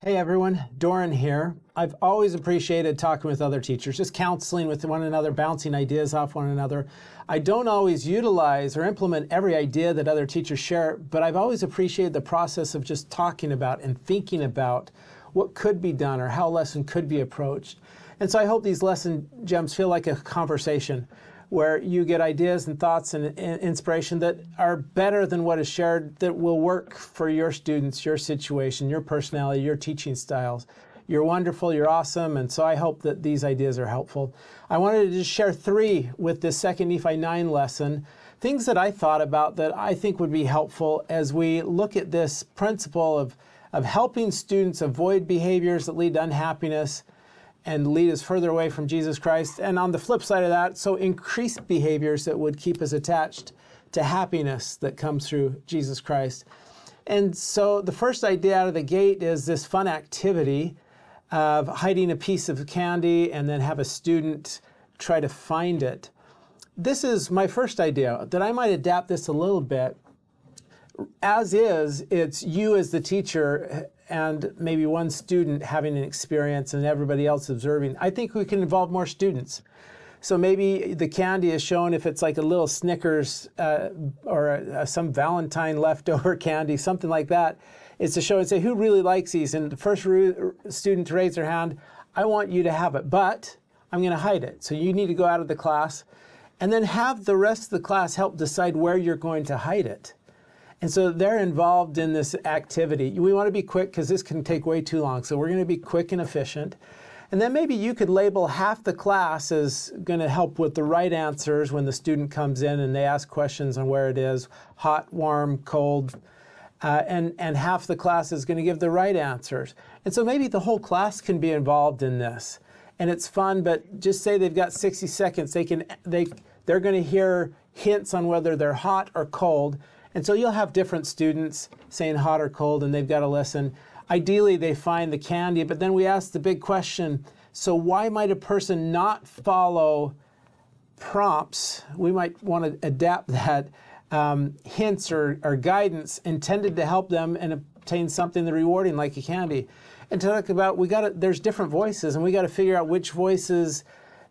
Hey everyone, Doran here. I've always appreciated talking with other teachers, just counseling with one another, bouncing ideas off one another. I don't always utilize or implement every idea that other teachers share, but I've always appreciated the process of just talking about and thinking about what could be done or how a lesson could be approached. And so I hope these lesson gems feel like a conversation where you get ideas and thoughts and inspiration that are better than what is shared, that will work for your students, your situation, your personality, your teaching styles. You're wonderful, you're awesome, and so I hope that these ideas are helpful. I wanted to just share three with this second Nephi 9 lesson, things that I thought about that I think would be helpful as we look at this principle of helping students avoid behaviors that lead to unhappiness and lead us further away from Jesus Christ. And on the flip side of that, so increase behaviors that would keep us attached to happiness that comes through Jesus Christ. And so the first idea out of the gate is this fun activity of hiding a piece of candy and then have a student try to find it. This is my first idea, that I might adapt this a little bit. As is, it's you as the teacher and maybe one student having an experience and everybody else observing. I think we can involve more students. So maybe the candy is shown if it's like a little Snickers or some Valentine leftover candy, something like that. It's to show and say, who really likes these? And the first student to raise their hand, I want you to have it, but I'm going to hide it. So you need to go out of the class and then have the rest of the class help decide where you're going to hide it. And so they're involved in this activity. We want to be quick because this can take way too long. So we're going to be quick and efficient. And then maybe you could label half the class as going to help with the right answers when the student comes in and they ask questions on where it is, hot, warm, cold, and half the class is going to give the right answers. And so maybe the whole class can be involved in this. And it's fun, but just say they've got 60 seconds. They're going to hear hints on whether they're hot or cold. And so you'll have different students saying hot or cold, and they've got to listen. Ideally, they find the candy, but then we ask the big question, so why might a person not follow prompts? We might want to adapt that, hints or guidance intended to help them and obtain something that's rewarding, like a candy. And to talk about, there's different voices, and we got to figure out which voices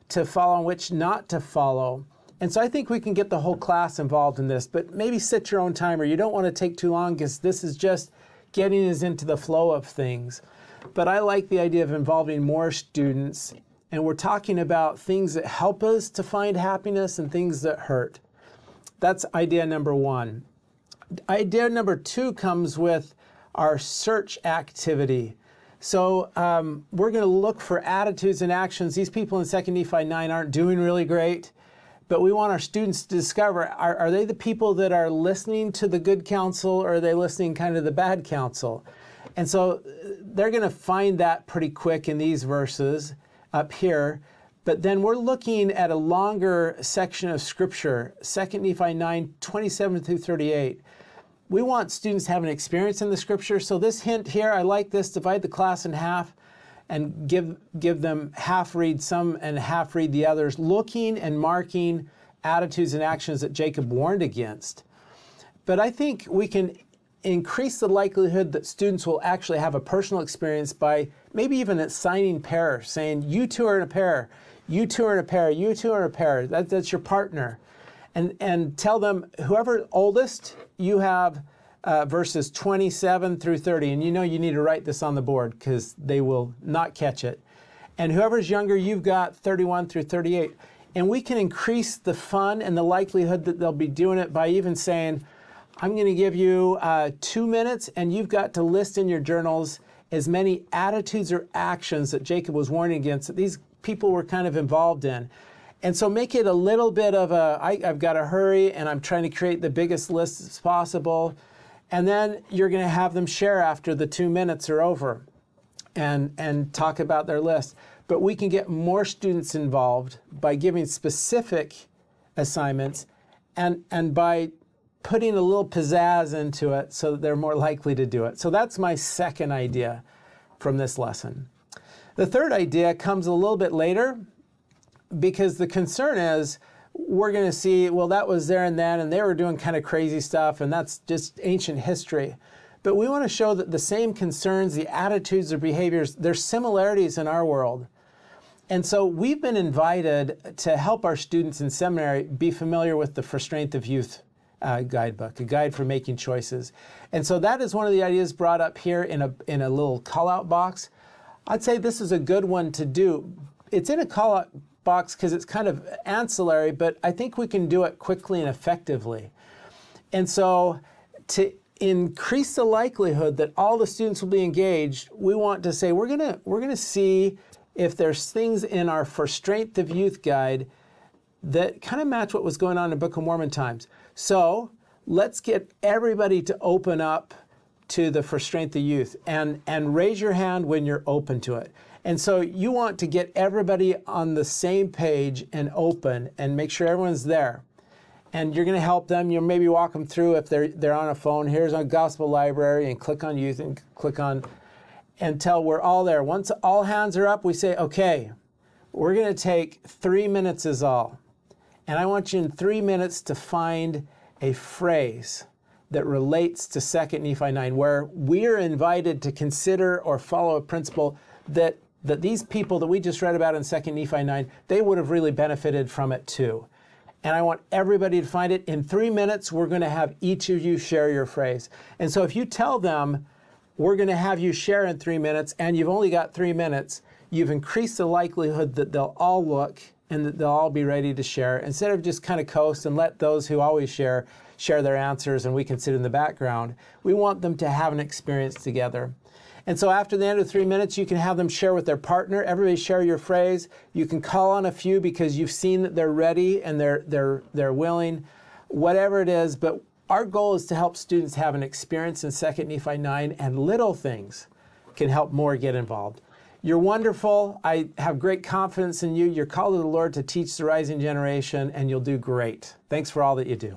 to follow and which not to follow. And so I think we can get the whole class involved in this, but maybe set your own timer. You don't want to take too long because this is just getting us into the flow of things. But I like the idea of involving more students, and we're talking about things that help us to find happiness and things that hurt. That's idea number one. Idea number two comes with our search activity. So we're going to look for attitudes and actions. These people in 2 Nephi 9 aren't doing really great. But we want our students to discover, are they the people that are listening to the good counsel, or are they listening kind of the bad counsel? And so they're going to find that pretty quick in these verses up here. But then we're looking at a longer section of Scripture, 2 Nephi 9, 27 through 38. We want students to have an experience in the Scripture. So this hint here, I like this, divide the class in half and give them half read some and half read the others, looking and marking attitudes and actions that Jacob warned against. But I think we can increase the likelihood that students will actually have a personal experience by maybe even assigning pairs, saying, you two are in a pair, you two are in a pair, you two are in a pair. That's your partner. And tell them, whoever oldest, you have verses 27 through 30. And you know you need to write this on the board because they will not catch it. And whoever's younger, you've got 31 through 38. And we can increase the fun and the likelihood that they'll be doing it by even saying, I'm going to give you 2 minutes, and you've got to list in your journals as many attitudes or actions that Jacob was warning against that these people were kind of involved in. And so make it a little bit of I've got to hurry, and I'm trying to create the biggest list as possible. And then you're going to have them share after the 2 minutes are over and talk about their list. But we can get more students involved by giving specific assignments and by putting a little pizzazz into it so that they're more likely to do it. So that's my second idea from this lesson. The third idea comes a little bit later because the concern is we're going to see, well, that was there and then, and they were doing kind of crazy stuff, and that's just ancient history. but we want to show that the same concerns, the attitudes, or behaviors, there's similarities in our world. And so we've been invited to help our students in seminary be familiar with the For Strength of Youth guidebook, a guide for making choices. And so that is one of the ideas brought up here in a little call-out box. I'd say this is a good one to do. It's in a call-out box because it's kind of ancillary, but I think we can do it quickly and effectively. And so to increase the likelihood that all the students will be engaged, we want to say we're gonna see if there's things in our For Strength of Youth guide that kind of match what was going on in Book of Mormon times. So let's get everybody to open up to the For Strength of Youth and raise your hand when you're open to it. And so you want to get everybody on the same page and open and make sure everyone's there. And you're going to help them. You'll maybe walk them through if they're on a phone. Here's a gospel library, and click on youth and click on until we're all there. Once all hands are up, we say, okay, we're going to take 3 minutes is all. And I want you in 3 minutes to find a phrase that relates to 2 Nephi 9, where we are invited to consider or follow a principle that these people that we just read about in 2 Nephi 9, they would have really benefited from it too. And I want everybody to find it. In 3 minutes, we're going to have each of you share your phrase. And so if you tell them, we're going to have you share in 3 minutes, and you've only got 3 minutes, you've increased the likelihood that they'll all look and that they'll all be ready to share, instead of just kind of coast and let those who always share their answers and we can sit in the background. We want them to have an experience together. And so after the end of 3 minutes, you can have them share with their partner. Everybody share your phrase. You can call on a few because you've seen that they're ready and they're willing, whatever it is. But our goal is to help students have an experience in 2 Nephi 9, and little things can help more get involved. You're wonderful. I have great confidence in you. You're called to the Lord to teach the rising generation, and you'll do great. Thanks for all that you do.